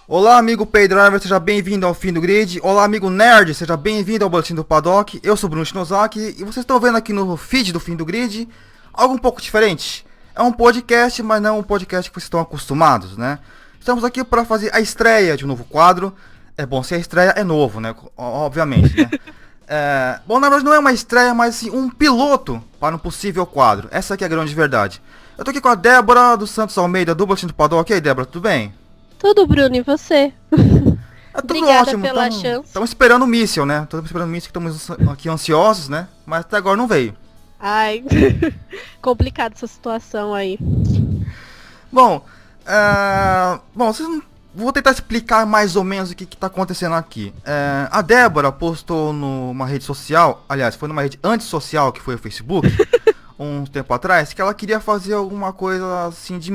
Olá, amigo Paydriver, seja bem-vindo ao Fim do Grid. Olá, amigo Nerd, seja bem-vindo ao Boletim do Paddock. Eu sou Bruno Shinozaki e vocês estão vendo aqui no feed do Fim do Grid algo um pouco diferente. É um podcast, mas não um podcast que vocês estão acostumados, né? Estamos aqui para fazer a estreia de um novo quadro. É bom, se a estreia é novo, né? Obviamente, né? Bom, na verdade não é uma estreia, mas sim um piloto para um possível quadro. Essa aqui é a grande verdade. Eu tô aqui com a Débora dos Santos Almeida, do Boletim do Paddock. E aí, Débora, tudo bem? Tudo, Bruno, e você? É tudo Obrigada ótimo, pela chance. estamos esperando o míssil, né? Estamos esperando o míssil, que estamos aqui ansiosos, né? Mas até agora não veio. Ai, complicada essa situação aí. Bom, vou tentar explicar mais ou menos o que está acontecendo aqui. A Débora postou numa rede social, aliás, foi numa rede antissocial, que foi o Facebook, um tempo atrás, que ela queria fazer alguma coisa assim de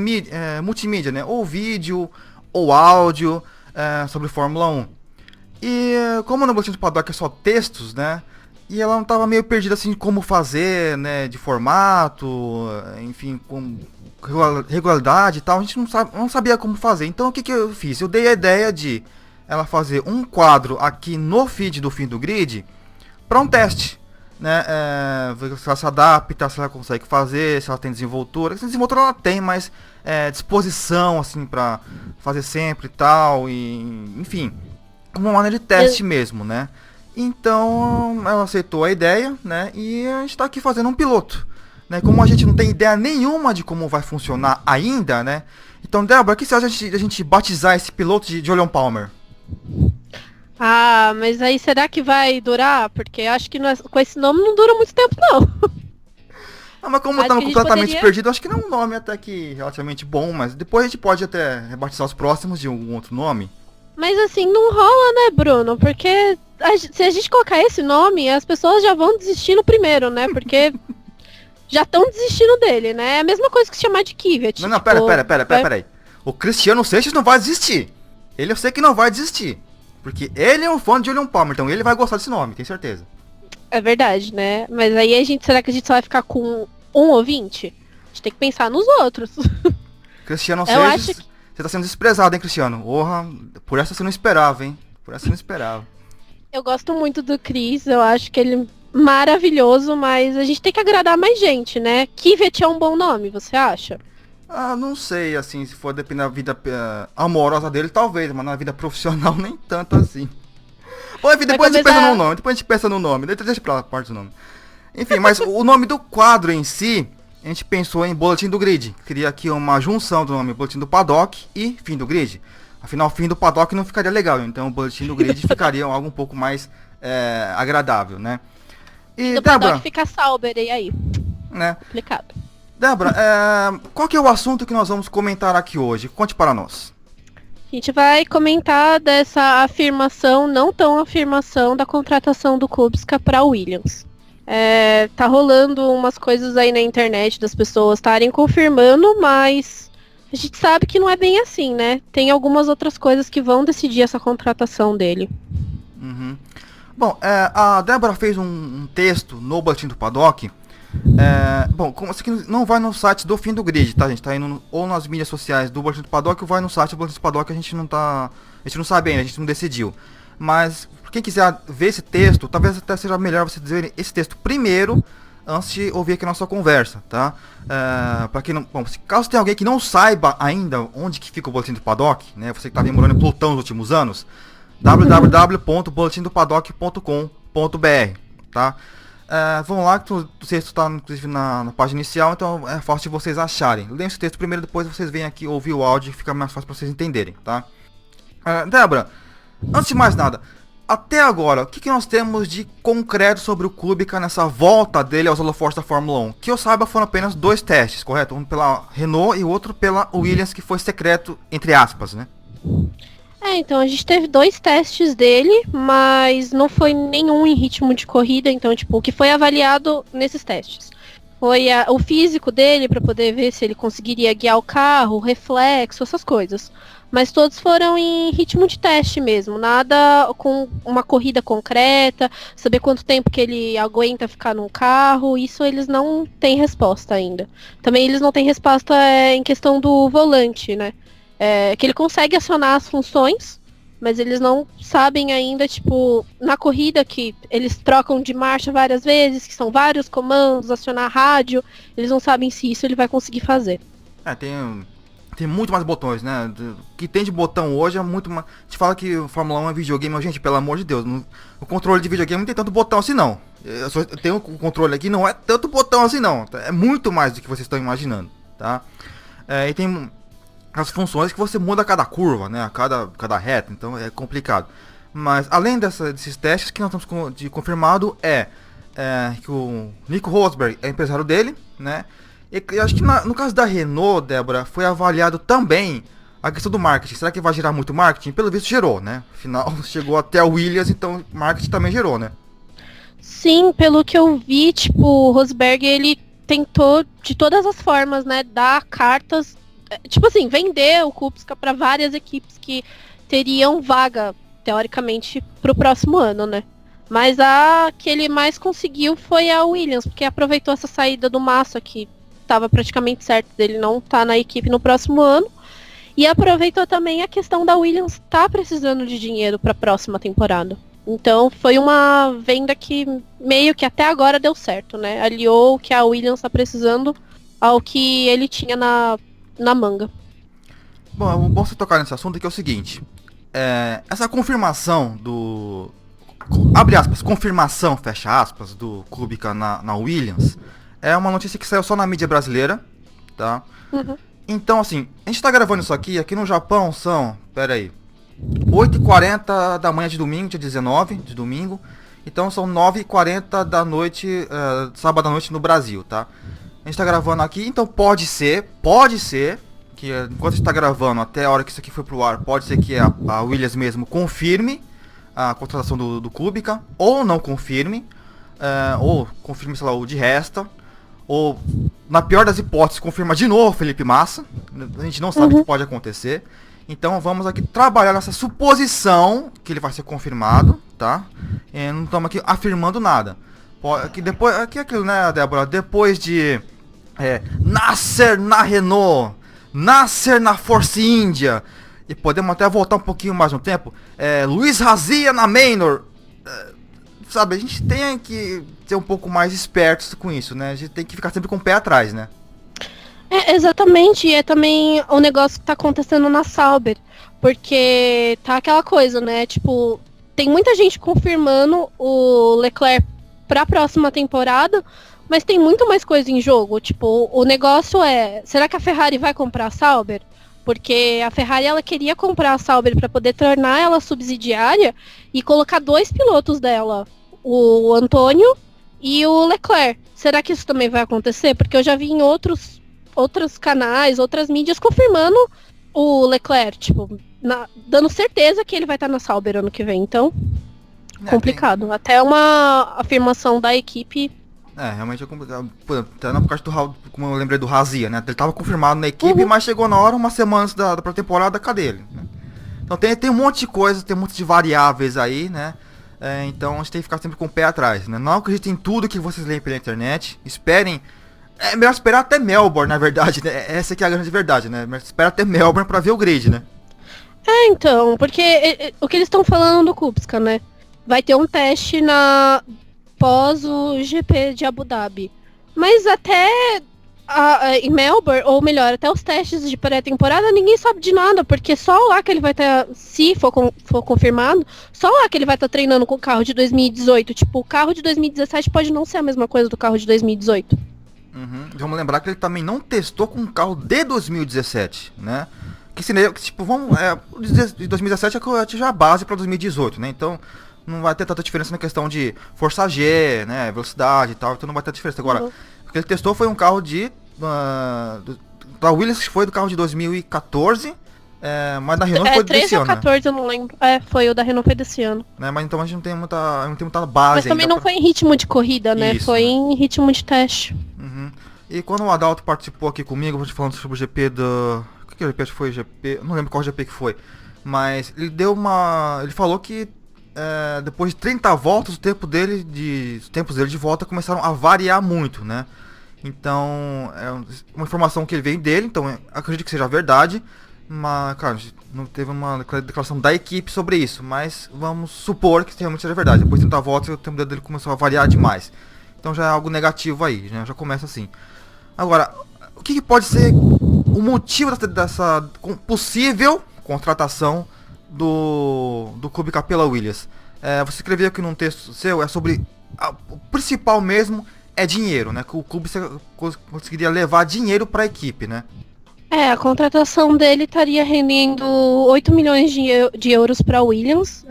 multimídia, né? Ou vídeo, ou áudio, sobre Fórmula 1. E como no Boletim do Paddock é só textos, né? E ela não tava meio perdida assim de como fazer, né? De formato, enfim, com regularidade e tal. A gente não sabia como fazer. Então o que eu fiz? Eu dei a ideia de ela fazer um quadro aqui no feed do Fim do Grid para um teste, né? Ver se ela se adapta, se ela consegue fazer, se ela tem desenvoltura. Essa desenvoltura ela tem, mas disposição assim para fazer sempre e tal, e enfim, uma maneira de teste mesmo, né? Então ela aceitou a ideia, né? E a gente tá aqui fazendo um piloto, né? Como a gente não tem ideia nenhuma de como vai funcionar ainda, né? Então, Débora, o que você acha de a gente batizar esse piloto de Jolyon Palmer? Ah, mas aí será que vai durar? Porque acho que com esse nome não dura muito tempo, não. Mas como Acho estamos que a gente completamente poderia- perdidos, acho que não é um nome até que relativamente bom, mas depois a gente pode até rebatizar os próximos de algum outro nome. Mas assim, não rola, né, Bruno? Porque se a gente colocar esse nome, as pessoas já vão desistir no primeiro, né? Porque já estão desistindo dele, né? É a mesma coisa que se chamar de Kvyat. Não, tipo, pera aí. O Cristiano Seixas não vai desistir. Ele eu sei que não vai desistir. Porque ele é um fã de Jolyon Palmer, então ele vai gostar desse nome, tenho certeza. É verdade, né? Mas aí será que a gente só vai ficar com um ouvinte? A gente tem que pensar nos outros. Cristiano Eu Seixas, acho que você tá sendo desprezado, hein, Cristiano? Porra, por essa você não esperava, hein? Por essa você não esperava. eu gosto muito do Chris, eu acho que ele é maravilhoso, mas a gente tem que agradar mais gente, né? Kvyat é um bom nome, você acha? Ah, não sei, assim, se for depender da vida amorosa dele, talvez, mas na vida profissional nem tanto assim. Bom, enfim, depois a gente pensa no nome, deixa pra parte do nome. Enfim, mas o nome do quadro em si, a gente pensou em Boletim do Grid. Queria aqui uma junção do nome Boletim do Paddock e Fim do Grid. Afinal, Fim do Paddock não ficaria legal, então o Boletim do Grid ficaria algo um pouco mais agradável, né? E Do Débora, Paddock fica Sauber, e aí? né? Complicado. Débora, qual que é o assunto que nós vamos comentar aqui hoje? Conte para nós. A gente vai comentar dessa afirmação, não tão afirmação, da contratação do Kubica para Williams. Tá rolando umas coisas aí na internet das pessoas estarem confirmando, mas a gente sabe que não é bem assim, né? Tem algumas outras coisas que vão decidir essa contratação dele. Uhum. Bom, a Débora fez um texto no Boletim do Paddock. Bom, como isso aqui não vai no site do Fim do Grid, tá? A gente tá indo ou nas mídias sociais do Boletim do Paddock ou vai no site do Boletim do Paddock, a gente não sabe ainda, a gente não decidiu. Mas, quem quiser ver esse texto, talvez até seja melhor você dizer esse texto primeiro, antes de ouvir aqui a nossa conversa, tá? Para quem não, bom, caso tenha alguém que não saiba ainda onde que fica o Boletim do Paddock, né? Você que tá morando em Plutão nos últimos anos, www.boletimdopaddock.com.br, tá? Vão lá, que o texto está inclusive na página inicial, então é fácil de vocês acharem. Leiam esse texto primeiro, depois vocês vêm aqui ouvir o áudio, que fica mais fácil para vocês entenderem, tá? Débora, antes de mais nada, até agora, o que nós temos de concreto sobre o Kubica nessa volta dele aos holofotes da Fórmula 1? Que eu saiba, foram apenas 2 testes, correto? Um pela Renault e o outro pela Williams, que foi secreto, entre aspas, né? Então a gente teve 2 testes dele, mas não foi nenhum em ritmo de corrida, então, tipo, o que foi avaliado nesses testes foi o físico dele, para poder ver se ele conseguiria guiar o carro, o reflexo, essas coisas. Mas todos foram em ritmo de teste mesmo, nada com uma corrida concreta, saber quanto tempo que ele aguenta ficar num carro, isso eles não têm resposta ainda. Também eles não têm resposta em questão do volante, né? que ele consegue acionar as funções, mas eles não sabem ainda, tipo, na corrida que eles trocam de marcha várias vezes, que são vários comandos, acionar rádio, eles não sabem se isso ele vai conseguir fazer. Tem muito mais botões, né? O que tem de botão hoje é muito mais... A gente fala que o Fórmula 1 é videogame, mas, gente, pelo amor de Deus, o controle de videogame não tem tanto botão assim, não. Eu tenho o controle aqui, não é tanto botão assim, não. É muito mais do que vocês estão imaginando, tá? E tem as funções que você muda a cada curva, né? A cada reta, então é complicado. Mas, além desses testes, que nós temos de confirmado que o Nico Rosberg é empresário dele, né? E eu acho que no caso da Renault, Débora, foi avaliado também a questão do marketing. Será que vai gerar muito marketing? Pelo visto gerou, né? Afinal, chegou até o Williams, então marketing também gerou, né? Sim, pelo que eu vi, tipo, o Rosberg, ele tentou de todas as formas, né, dar cartas, tipo assim, vender o Kubica para várias equipes que teriam vaga, teoricamente, pro próximo ano, né? Mas a que ele mais conseguiu foi a Williams, porque aproveitou essa saída do Massa, que estava praticamente certo dele não estar na equipe no próximo ano. E aproveitou também a questão da Williams estar precisando de dinheiro para a próxima temporada. Então foi uma venda que meio que até agora deu certo, né? Aliou o que a Williams está precisando ao que ele tinha na manga. Bom, é bom você tocar nesse assunto que é o seguinte. Essa confirmação do... Abre aspas, confirmação, fecha aspas, do Kubica na Williams... É uma notícia que saiu só na mídia brasileira, tá? Uhum. Então, assim, a gente tá gravando isso aqui no Japão são, pera aí, 8h40 da manhã de domingo, dia 19 de domingo. Então são 9h40 da noite, sábado à noite no Brasil, tá? A gente tá gravando aqui, então pode ser que enquanto a gente tá gravando, até a hora que isso aqui foi pro ar, pode ser que a Williams mesmo confirme a contratação do Kubica, ou não confirme, ou confirme, sei lá, o de resta. Ou, na pior das hipóteses, confirma de novo Felipe Massa. A gente não sabe o que pode acontecer. Então vamos aqui trabalhar nessa suposição que ele vai ser confirmado, tá? Não estamos aqui afirmando nada. Aqui é aquilo, né, Débora? Depois de nascer na Renault, nascer na Force India, e podemos até voltar um pouquinho mais no tempo, Luiz Razia na Manor. Sabe, a gente tem que ser um pouco mais espertos com isso, né? A gente tem que ficar sempre com o pé atrás, né? Exatamente, e é também o negócio que tá acontecendo na Sauber, porque tá aquela coisa, né? Tipo, tem muita gente confirmando o Leclerc pra próxima temporada, mas tem muito mais coisa em jogo. Tipo, o negócio será que a Ferrari vai comprar a Sauber? Porque a Ferrari, ela queria comprar a Sauber para poder tornar ela subsidiária e colocar 2 pilotos dela, o Antônio e o Leclerc. Será que isso também vai acontecer? Porque eu já vi em outros canais, outras mídias confirmando o Leclerc, tipo, dando certeza que ele vai estar na Sauber ano que vem. Então, complicado. Até uma afirmação da equipe. Realmente é complicado. Até por causa como eu lembrei do Razia, né? Ele tava confirmado na equipe, mas chegou na hora, uma semana antes da pré-temporada, cadê ele? Né? Então tem um monte de coisa, tem um monte de variáveis aí, né? Então a gente tem que ficar sempre com o pé atrás, né? Não acreditem em tudo que vocês leem pela internet. Esperem. É melhor esperar até Melbourne, na verdade, né? Essa aqui é a grande verdade, né? Mas espera até Melbourne pra ver o grid, né? Então, porque o que eles estão falando do Kubica, né? Vai ter um teste pós o GP de Abu Dhabi. Mas até em Melbourne, ou melhor, até os testes de pré-temporada, ninguém sabe de nada, porque só lá que ele vai estar, se for confirmado, só lá que ele vai estar treinando com o carro de 2018. Tipo, o carro de 2017 pode não ser a mesma coisa do carro de 2018. Vamos lembrar que ele também não testou com um carro de 2017, né? Que tipo, de 2017 é já a base para 2018, né? Então não vai ter tanta diferença na questão de força G, né? Velocidade e tal, então não vai ter diferença. Agora, o que ele testou foi um carro da Williams, que foi do carro de 2014, mas da Renault foi desse ano. 13 ou 14, eu não lembro. Foi o da Renault foi desse ano. Mas então a gente não tem muita base. Mas também não foi em ritmo de corrida, né? Isso, foi em ritmo de teste. E quando o Adalto participou aqui comigo, falando sobre o GP do... O que o GP foi? GP... Não lembro qual GP que foi. Mas ele ele falou que depois de 30 voltas, os tempos dele de volta começaram a variar muito, né? Então, é uma informação que ele veio dele, então acredito que seja verdade. Mas, claro, a gente não teve uma declaração da equipe sobre isso, mas vamos supor que realmente seja verdade. Depois de 30 votos, o tempo dele começou a variar demais. Então já é algo negativo aí, né? Já começa assim. Agora, o que pode ser o motivo dessa possível contratação do Kubica pela Williams? Você escreveu aqui num texto seu, é sobre o principal mesmo é dinheiro, né? Que o clube conseguiria levar dinheiro para a equipe, né? A contratação dele estaria rendendo 8 milhões de euros para a Williams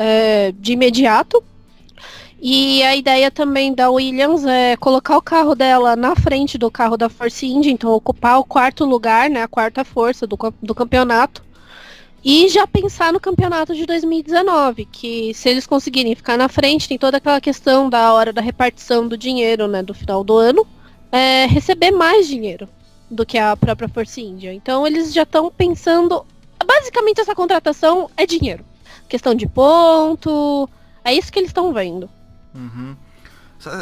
de imediato. E a ideia também da Williams é colocar o carro dela na frente do carro da Force India, então ocupar o quarto lugar, né, a quarta força do campeonato. E já pensar no campeonato de 2019, que se eles conseguirem ficar na frente, tem toda aquela questão da hora da repartição do dinheiro, né, do final do ano, receber mais dinheiro do que a própria Force India. Então eles já estão pensando, basicamente essa contratação é dinheiro. Questão de ponto, é isso que eles estão vendo. Uhum.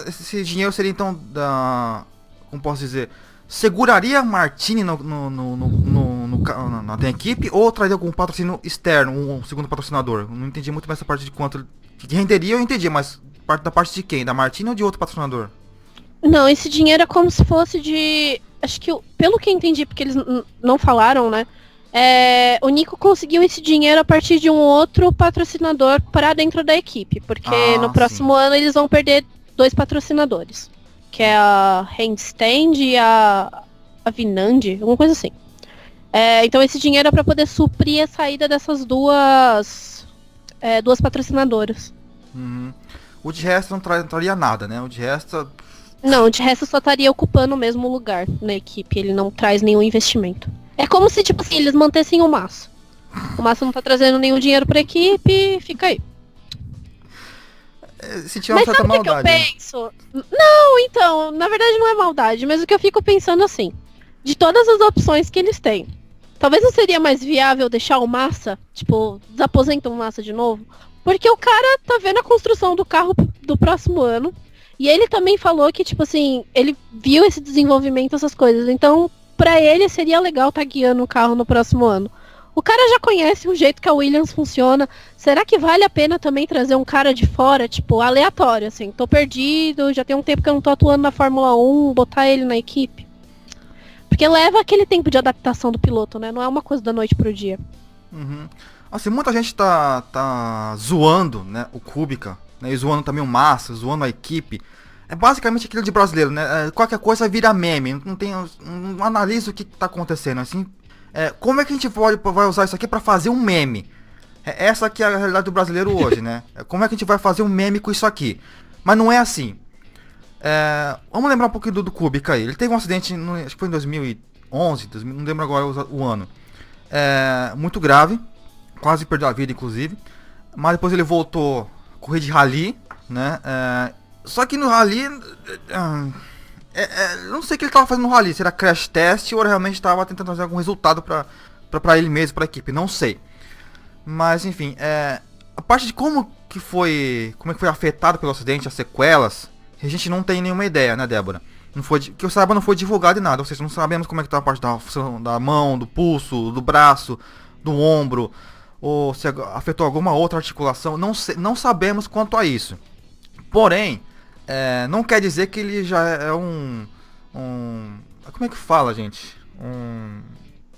Esse dinheiro seria então como posso dizer, seguraria a Martini na equipe ou traria algum patrocínio externo, um segundo patrocinador? Não entendi muito mais essa parte de quanto que renderia, eu entendi, mas da parte de quem? Da Martini ou de outro patrocinador? Não, esse dinheiro é como se fosse acho que, pelo que eu entendi, porque eles não falaram, né? O Nico conseguiu esse dinheiro a partir de um outro patrocinador para dentro da equipe, porque no próximo ano eles vão perder 2 patrocinadores, que é a Handstand e a Vinandi, alguma coisa assim. Então esse dinheiro é para poder suprir a saída dessas duas patrocinadoras. Uhum. O de resto não traria nada, né? O de resto... Não, o de resto só estaria ocupando o mesmo lugar na equipe, ele não traz nenhum investimento. É como se, tipo assim, eles mantessem o Massa. O Massa não tá trazendo nenhum dinheiro pra equipe, fica aí. Sentiu uma certa maldade. Mas sabe o que eu penso? Não, então, na verdade não é maldade, mas o que eu fico pensando assim, de todas as opções que eles têm, talvez não seria mais viável deixar o Massa, tipo, desaposenta o Massa de novo? Porque o cara tá vendo a construção do carro do próximo ano, e ele também falou que, tipo assim, ele viu esse desenvolvimento, essas coisas, então... Pra ele seria legal estar guiando o carro no próximo ano. O cara já conhece o jeito que a Williams funciona. Será que vale a pena também trazer um cara de fora, tipo, aleatório, assim? Tô perdido, já tem um tempo que eu não tô atuando na Fórmula 1, botar ele na equipe? Porque leva aquele tempo de adaptação do piloto, né? Não é uma coisa da noite pro dia. Uhum. Assim, muita gente tá zoando, né, o Kubica, né, e zoando também o Massa, zoando a equipe. É basicamente aquilo de brasileiro, né? Qualquer coisa vira meme. Não analisa o que tá acontecendo. Assim, como é que a gente vai usar isso aqui pra fazer um meme? Essa aqui é a realidade do brasileiro hoje, né? Como é que a gente vai fazer um meme com isso aqui? Mas não é assim. Vamos lembrar um pouquinho do Kubica aí. Ele teve um acidente, acho que foi em 2011, não lembro agora o ano. Muito grave. Quase perdeu a vida, inclusive. Mas depois ele voltou a correr de rally, né? Só que no rally, não sei o que ele estava fazendo no rally, se era crash test ou realmente estava tentando fazer algum resultado para ele mesmo, para a equipe, não sei. Mas enfim, a parte de como é que foi afetado pelo acidente, as sequelas, a gente não tem nenhuma ideia, né, Débora? Que eu saiba, não foi divulgado em nada, ou seja, não sabemos como é que tá a parte da mão, do pulso, do braço, do ombro, ou se afetou alguma outra articulação, não sabemos quanto a isso. Porém, não quer dizer que ele já é como é que fala, gente?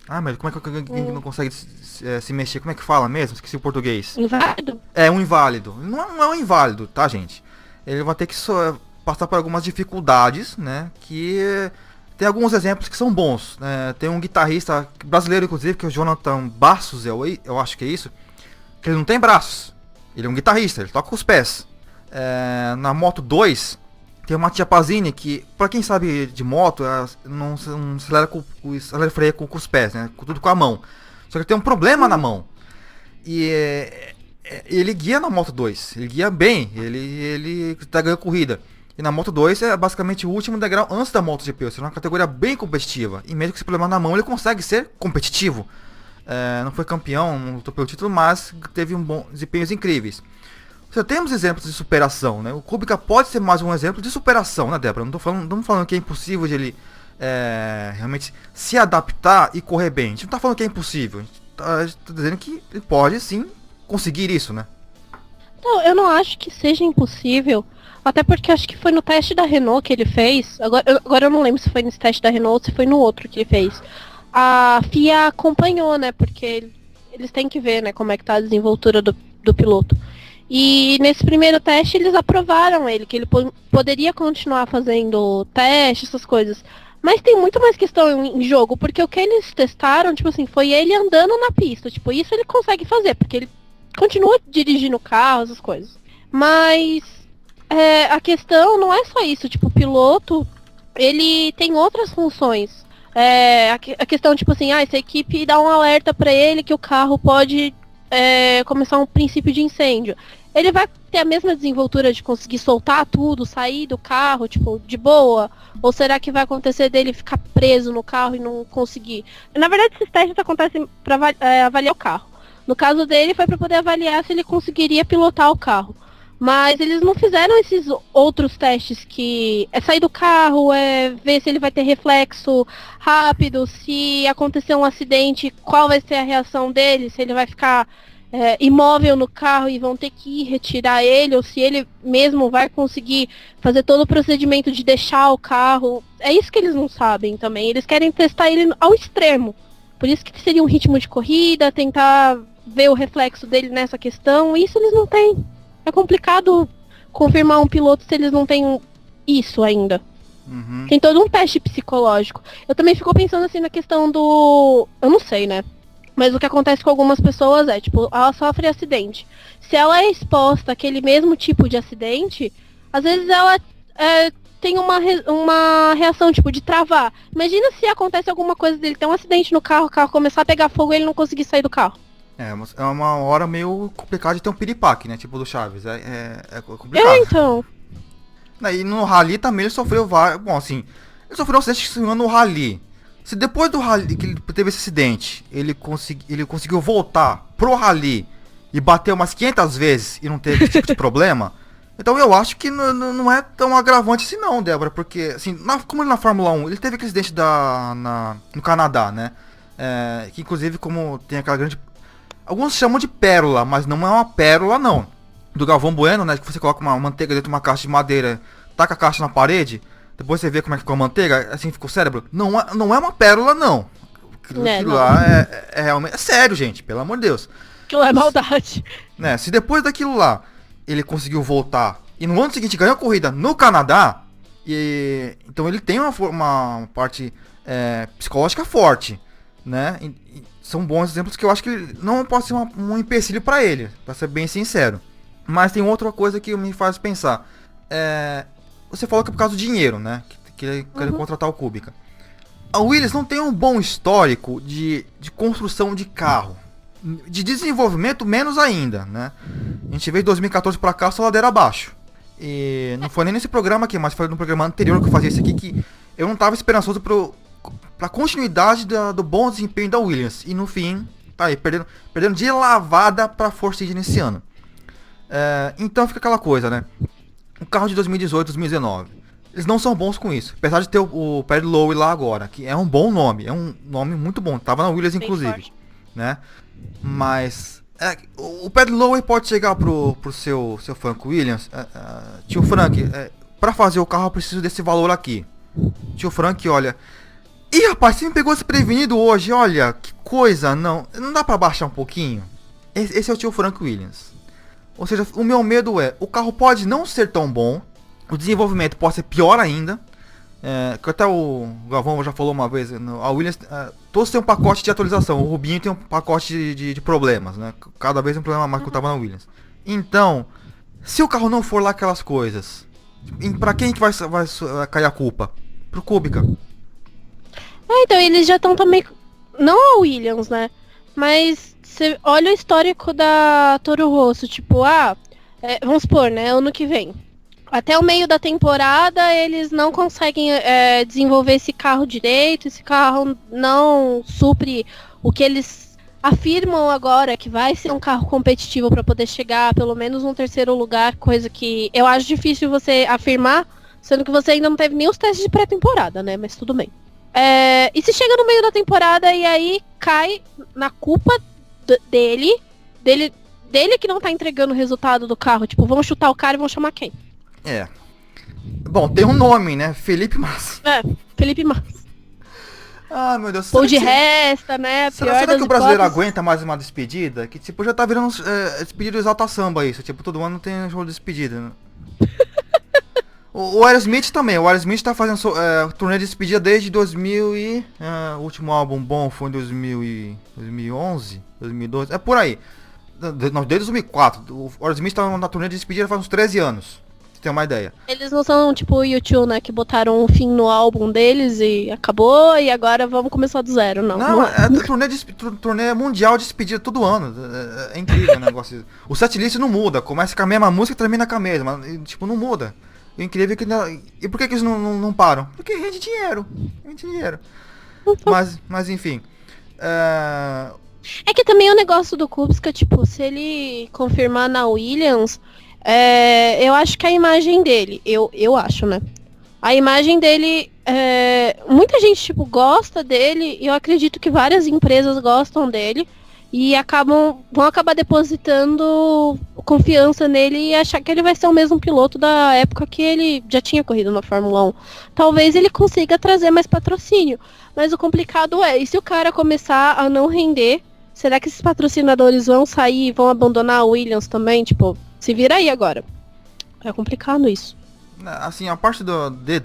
Mas como é que alguém não consegue se mexer? Como é que fala mesmo? Esqueci o português. Inválido? Um inválido. Não é um inválido, tá, gente? Ele vai ter que passar por algumas dificuldades, né? Que tem alguns exemplos que são bons. Tem um guitarrista brasileiro, inclusive, que é o Jonathan Bastos, eu acho que é isso. Que ele não tem braços. Ele é um guitarrista, ele toca com os pés. Na Moto 2 tem uma Tia Pazini que, pra quem sabe de moto, não acelera freia com os pés, né? Tudo com a mão. Só que tem um problema na mão. E ele guia na Moto 2. Ele guia bem. Ele tá ganhando corrida. E na Moto 2 é basicamente o último degrau antes da MotoGP. Ou seja, uma categoria bem competitiva. E mesmo com esse problema na mão, ele consegue ser competitivo. Não foi campeão, não lutou pelo título, mas teve desempenhos incríveis. Seja, temos exemplos de superação, né? O Kubica pode ser mais um exemplo de superação, né, Débora? Não estamos falando que é impossível de ele realmente se adaptar e correr bem. A gente não está falando que é impossível. A gente tá dizendo que ele pode sim conseguir isso, né? Não, eu não acho que seja impossível. Até porque acho que foi no teste da Renault que ele fez. Agora eu não lembro se foi nesse teste da Renault ou se foi no outro que ele fez. A FIA acompanhou, né? Porque eles têm que ver, né, como é que tá a desenvoltura do piloto. E nesse primeiro teste eles aprovaram ele, que ele poderia continuar fazendo teste, essas coisas. Mas tem muito mais questão em jogo, porque o que eles testaram, tipo assim, foi ele andando na pista. Tipo, isso ele consegue fazer, porque ele continua dirigindo o carro, essas coisas. Mas a questão não é só isso, tipo, o piloto, ele tem outras funções. A questão, tipo assim, se a equipe dá um alerta pra ele que o carro pode começar um princípio de incêndio. Ele vai ter a mesma desenvoltura de conseguir soltar tudo, sair do carro, tipo, de boa? Ou será que vai acontecer dele ficar preso no carro e não conseguir? Na verdade, esses testes acontecem pra avaliar o carro. No caso dele, foi para poder avaliar se ele conseguiria pilotar o carro. Mas eles não fizeram esses outros testes que é sair do carro, ver se ele vai ter reflexo rápido, se acontecer um acidente, qual vai ser a reação dele, se ele vai ficar imóvel no carro e vão ter que ir retirar ele, ou se ele mesmo vai conseguir fazer todo o procedimento de deixar o carro. É isso que eles não sabem também. Eles querem testar ele ao extremo. Por isso que seria um ritmo de corrida, tentar ver o reflexo dele nessa questão. Isso eles não têm. É complicado confirmar um piloto se eles não têm isso ainda. Uhum. Tem todo um teste psicológico. Eu também fico pensando assim na questão do... Eu não sei, né? Mas o que acontece com algumas pessoas é, tipo, ela sofre acidente. Se ela é exposta àquele mesmo tipo de acidente, às vezes ela tem uma reação, tipo, de travar. Imagina se acontece alguma coisa dele, tem um acidente no carro, o carro começar a pegar fogo e ele não conseguir sair do carro. É uma hora meio complicada de ter um piripaque, né? Tipo do Chaves. É complicado. Então. E no Rally também ele sofreu vários... Bom, assim, ele sofreu um acidente no Rally. Se depois do Rally, que ele teve esse acidente, ele conseguiu voltar pro Rally e bater umas 500 vezes e não teve esse tipo de problema, então eu acho que não é tão agravante assim não, Débora, porque, assim, como ele na Fórmula 1, ele teve aquele acidente no Canadá, né? Que inclusive, como tem aquela grande... Alguns chamam de pérola, mas não é uma pérola não. Do Galvão Bueno, né, que você coloca uma manteiga dentro de uma caixa de madeira, taca a caixa na parede... Depois você vê como é que ficou a manteiga, assim ficou o cérebro. Não é uma pérola, não. Aquilo lá é realmente... É sério, gente, pelo amor de Deus. Aquilo é maldade. Né, se depois daquilo lá, ele conseguiu voltar, e no ano seguinte ganhou a corrida no Canadá, então ele tem uma parte psicológica forte, né? São bons exemplos que eu acho que não pode ser um empecilho pra ele, pra ser bem sincero. Mas tem outra coisa que me faz pensar. Você falou que é por causa do dinheiro, né? Que ele quer contratar o Kubica. A Williams não tem um bom histórico de construção de carro. De desenvolvimento, menos ainda, né? A gente vê de 2014 pra cá, só ladeira abaixo. E não foi nem nesse programa aqui, mas foi no programa anterior que eu fazia isso aqui, que eu não tava esperançoso pra continuidade do bom desempenho da Williams. E no fim, tá aí, perdendo de lavada pra Force India nesse ano. Então fica aquela coisa, né? O carro de 2018, 2019. Eles não são bons com isso. Apesar de ter o Paddy Lowe lá agora, que é um bom nome. É um nome muito bom. Tava na Williams, inclusive. Né? Mas... o Paddy Lowe pode chegar pro seu Frank Williams. Tio Frank, pra fazer o carro eu preciso desse valor aqui. Tio Frank, olha... Ih, rapaz, você me pegou desprevenido hoje. Olha, que coisa. Não dá pra baixar um pouquinho? Esse é o tio Frank Williams. Ou seja, o meu medo o carro pode não ser tão bom, o desenvolvimento pode ser pior ainda, que até o Galvão já falou uma vez, a Williams, todos têm um pacote de atualização, o Rubinho tem um pacote de problemas, né? Cada vez um problema mais que eu tava na Williams. Então, se o carro não for lá aquelas coisas, pra quem que vai cair a culpa? Pro Kubica. Então eles já estão também, não a Williams, né? Mas você olha o histórico da Toro Rosso, tipo, vamos supor, né, ano que vem. Até o meio da temporada eles não conseguem desenvolver esse carro direito, esse carro não supre o que eles afirmam agora, que vai ser um carro competitivo para poder chegar pelo menos no terceiro lugar, coisa que eu acho difícil você afirmar, sendo que você ainda não teve nem os testes de pré-temporada, né, mas tudo bem. E se chega no meio da temporada e aí cai na culpa dele, dele que não tá entregando o resultado do carro. Tipo, vão chutar o cara e vão chamar quem? É. Bom, tem um nome, né? Felipe Massa. Felipe Massa. Ah, meu Deus. Ou de resta, né? Será que o brasileiro aguenta mais uma despedida? Que, tipo, já tá virando despedida do Exalta Samba isso. Tipo, todo ano tem show de despedida, né? O Aerosmith também. O Aerosmith tá fazendo turnê de despedida desde 2000 e... o último álbum bom foi em 2011, 2012. É por aí. Não, desde 2004. O Aerosmith tá na turnê de despedida faz uns 13 anos. Tem uma ideia. Eles não são tipo o U2, né? Que botaram um fim no álbum deles e acabou e agora vamos começar do zero, não. Não, é turnê mundial de despedida todo ano. É incrível o negócio. O setlist não muda. Começa com a mesma música e termina com a mesma. Tipo, não muda. O incrível é que... E por que eles não param? Porque rende dinheiro. Rende dinheiro. Mas enfim. É que também o negócio do Kubica, tipo, se ele confirmar na Williams... eu acho que a imagem dele, eu acho, né? A imagem dele, muita gente, tipo, gosta dele, e eu acredito que várias empresas gostam dele, e vão acabar depositando confiança nele e achar que ele vai ser o mesmo piloto da época que ele já tinha corrido na Fórmula 1. Talvez ele consiga trazer mais patrocínio, mas o complicado e se o cara começar a não render, será que esses patrocinadores vão sair e vão abandonar a Williams também, tipo... Se vira aí agora. É complicado isso. Assim, a parte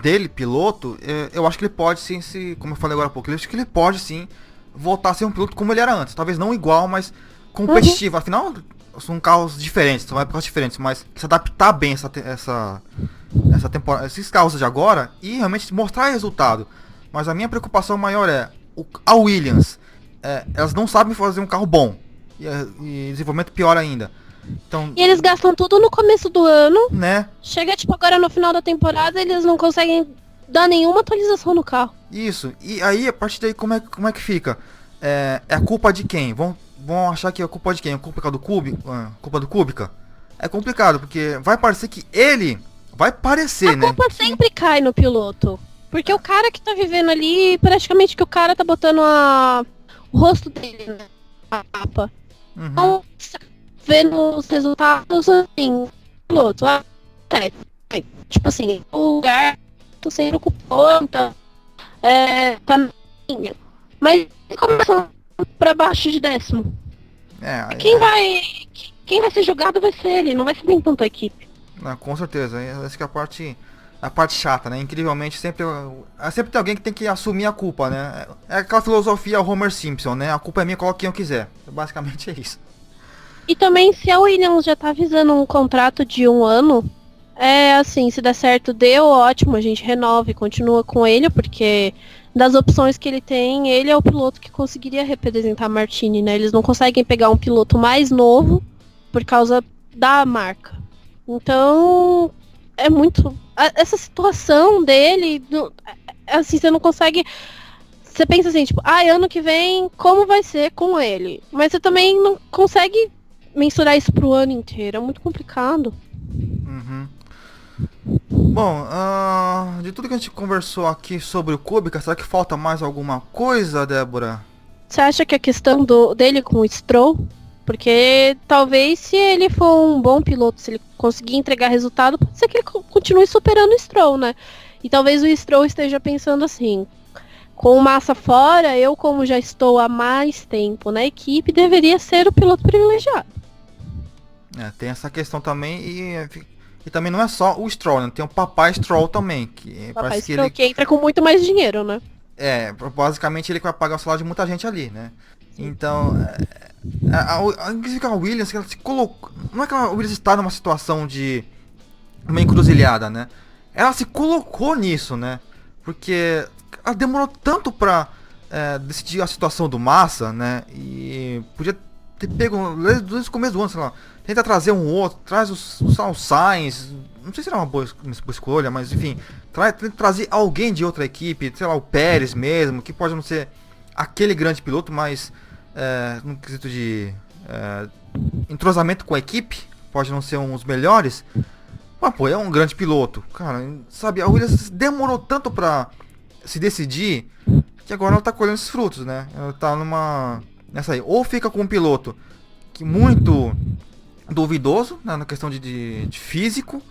dele, piloto, eu acho que ele pode sim, como eu falei agora há pouco, eu acho que ele pode sim voltar a ser um piloto como ele era antes. Talvez não igual, mas competitivo. Afinal, são carros diferentes, são épocas diferentes, mas se adaptar bem essa temporada, esses carros de agora e realmente mostrar resultado. Mas a minha preocupação maior é a Williams. Elas não sabem fazer um carro bom. E desenvolvimento pior ainda. Então, e eles gastam tudo no começo do ano, né? Chega tipo agora no final da temporada, eles não conseguem dar nenhuma atualização no carro. Isso, e aí a partir daí como é que fica? É a culpa de quem? Vão achar que é a culpa de quem? A culpa do Kubica? É complicado, porque vai parecer que ele... Vai parecer, né? A culpa sempre cai no piloto. Porque o cara que tá vivendo ali, praticamente que o cara tá botando o rosto dele, né? A capa. Então, vendo os resultados, assim, piloto, tipo assim, o lugar tô sendo ocupou, então, tá na linha. Mas começam pra baixo de 10º. Quem vai ser jogado vai ser ele, não vai ser nem tanto a equipe. Com certeza, essa que é a parte chata, né? Incrivelmente sempre tem alguém que tem que assumir a culpa, né? É aquela filosofia Homer Simpson, né? A culpa é minha, coloque quem eu quiser. Basicamente é isso. E também, se a Williams já tá avisando um contrato de 1 ano, assim, se der certo, deu, ótimo, a gente renova e continua com ele, porque das opções que ele tem, ele é o piloto que conseguiria representar a Martini, né? Eles não conseguem pegar um piloto mais novo por causa da marca. Então, é muito... Essa situação dele, assim, você não consegue... Você pensa assim, tipo, ano que vem, como vai ser com ele? Mas você também não consegue mensurar isso pro ano inteiro, é muito complicado. Bom, de tudo que a gente conversou aqui sobre o Kubica, será que falta mais alguma coisa, Débora? Você acha que a questão dele com o Stroll, porque talvez se ele for um bom piloto, se ele conseguir entregar resultado, pode ser que ele continue superando o Stroll, né? E talvez o Stroll esteja pensando assim, com o Massa fora, eu como já estou há mais tempo na equipe, deveria ser o piloto privilegiado. Tem essa questão também e também não é só o Stroll, né? Tem o Papai Stroll também, que parece que ele... que entra com muito mais dinheiro, né? Basicamente ele vai pagar o salário de muita gente ali, né? Sim. Então, inclusive a Williams, ela se colocou... Não é que a Williams está numa situação de uma encruzilhada, né? Ela se colocou nisso, né? Porque ela demorou tanto pra decidir a situação do Massa, né? E podia ter pego desde o começo do ano, sei lá. Tenta trazer um outro, traz o Sainz, não sei se era uma boa escolha, mas enfim, tenta trazer alguém de outra equipe, sei lá, o Pérez mesmo, que pode não ser aquele grande piloto, mas no quesito de entrosamento com a equipe, pode não ser um dos melhores, mas pô, é um grande piloto, cara, sabe, a Williams demorou tanto pra se decidir, que agora ela tá colhendo esses frutos, né, ela tá nessa aí. Ou fica com um piloto que muito duvidoso, né, na questão de físico,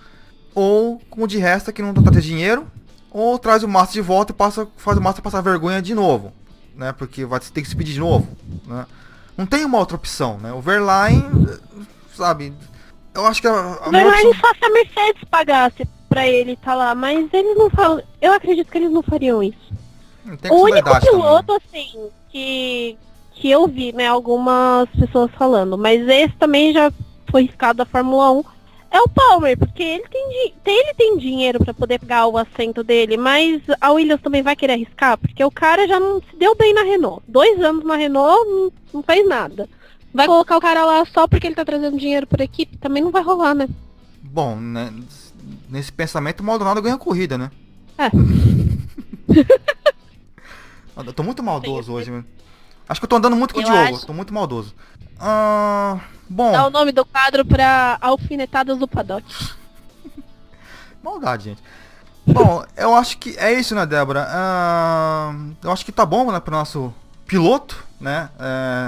ou com o de resta que não tá tendo dinheiro, ou traz o Massa de volta e faz o Massa passar vergonha de novo, né, porque vai ter que se pedir de novo, né. Não tem uma outra opção, né, o Verlaine, sabe, eu acho que o Verlaine só se a Mercedes pagasse pra ele tá lá, mas eles não falam, eu acredito que eles não fariam isso. O único piloto, também, assim, que eu vi, né, algumas pessoas falando, mas esse também já foi riscado da Fórmula 1, é o Palmer, porque ele tem dinheiro pra poder pegar o assento dele, mas a Williams também vai querer arriscar, porque o cara já não se deu bem na Renault. 2 anos na Renault, não fez nada. Vai colocar o cara lá só porque ele tá trazendo dinheiro pra equipe, também não vai rolar, né? Bom, né, nesse pensamento, o Maldonado ganha a corrida, né? É. Eu tô muito maldoso hoje, mano. Acho que eu tô andando muito com o Diogo, tô muito maldoso. Bom. Dá o nome do quadro pra Alfinetadas do Paddock. Maldade, gente. Bom, eu acho que é isso, né, Débora? Eu acho que tá bom, né, pro nosso piloto, né?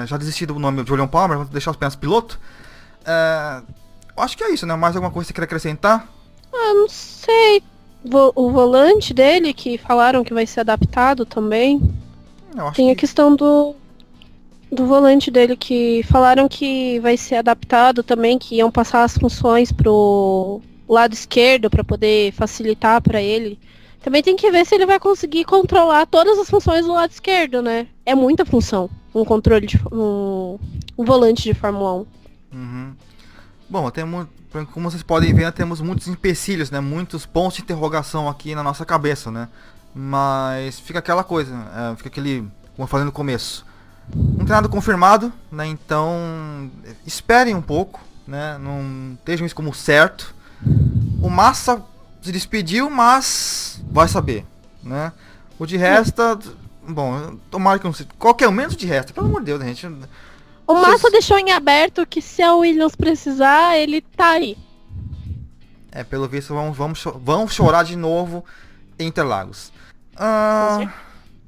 Já desisti do nome de William Palmer, vou deixar apenas piloto. Eu acho que é isso, né? Mais alguma coisa que você quer acrescentar? Não sei. O volante dele, que falaram que vai ser adaptado também. Tem a questão do volante dele, que falaram que vai ser adaptado também, que iam passar as funções pro lado esquerdo para poder facilitar para ele. Também tem que ver se ele vai conseguir controlar todas as funções do lado esquerdo, né? É muita função, um controle de um volante de Fórmula 1. Uhum. Bom, como vocês podem ver, temos muitos empecilhos, né? Muitos pontos de interrogação aqui na nossa cabeça, né? Mas fica aquela coisa, fica aquele, como eu falei no começo, não tem nada confirmado, né? Então esperem um pouco, né? Não estejam isso como certo. O Massa se despediu, mas vai saber, né? O de resta, bom, tomara que não se... Qualquer menos de resta, pelo amor de Deus, gente. O Massa deixou em aberto que se a Williams precisar, ele tá aí. Pelo visto vamos chorar de novo em Interlagos.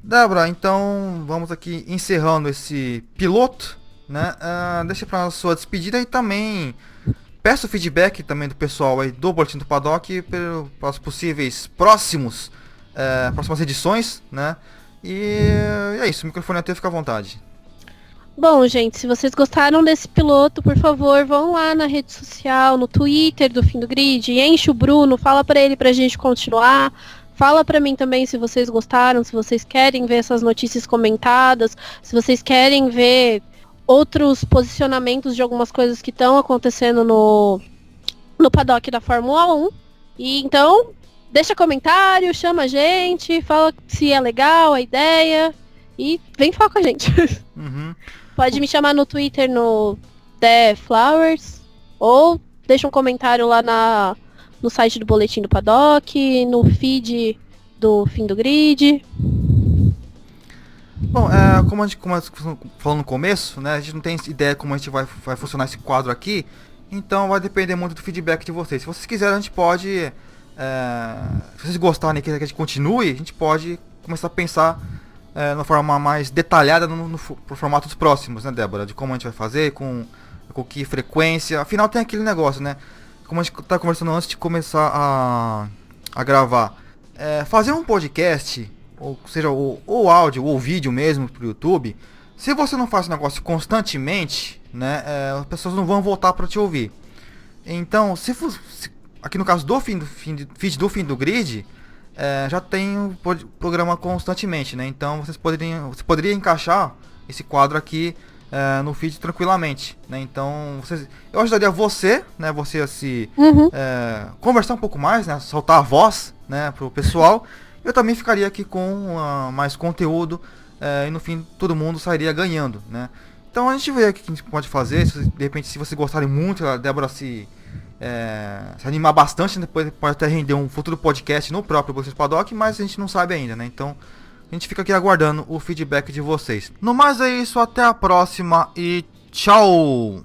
Débora, então vamos aqui encerrando esse piloto, né? Deixa pra sua despedida e também peço feedback também do pessoal aí do Boletim do Paddock para os possíveis próximas edições, né? E é isso, o microfone até fica à vontade. Bom, gente, se vocês gostaram desse piloto, por favor, vão lá na rede social, no Twitter do Fim do Grid, enche o Bruno, fala pra ele pra gente continuar. Fala pra mim também se vocês gostaram, se vocês querem ver essas notícias comentadas, se vocês querem ver outros posicionamentos de algumas coisas que estão acontecendo no paddock da Fórmula 1. E então, deixa comentário, chama a gente, fala se é legal a ideia e vem falar com a gente. Uhum. Pode me chamar no Twitter no The Flowers ou deixa um comentário lá no site do Boletim do Paddock, no feed do Fim do Grid. Bom, como a gente falou no começo, né, a gente não tem ideia como a gente vai funcionar esse quadro aqui, então vai depender muito do feedback de vocês. Se vocês quiserem, a gente pode, se vocês gostarem que a gente continue, a gente pode começar a pensar de uma forma mais detalhada pro formato dos próximos, né, Débora? De como a gente vai fazer, com que frequência. Afinal, tem aquele negócio, né? Como a gente tá conversando antes de começar a gravar. Fazer um podcast, ou seja, ou áudio, ou vídeo mesmo pro YouTube, se você não faz o negócio constantemente, né, as pessoas não vão voltar para te ouvir. Então, aqui no caso do feed do Fim do Grid, já tem o programa constantemente, né? Então você poderia encaixar esse quadro aqui no feed tranquilamente, né? Então eu ajudaria você, né? Você a se conversar um pouco mais, né? Soltar a voz, né? Pro pessoal. Eu também ficaria aqui com mais conteúdo e no fim todo mundo sairia ganhando, né? Então a gente vê o que a gente pode fazer. De repente, se vocês gostarem muito, a Débora se animar bastante, depois pode até render um futuro podcast no próprio Boletim do Paddock, mas a gente não sabe ainda, né? Então a gente fica aqui aguardando o feedback de vocês. No mais é isso, até a próxima e tchau!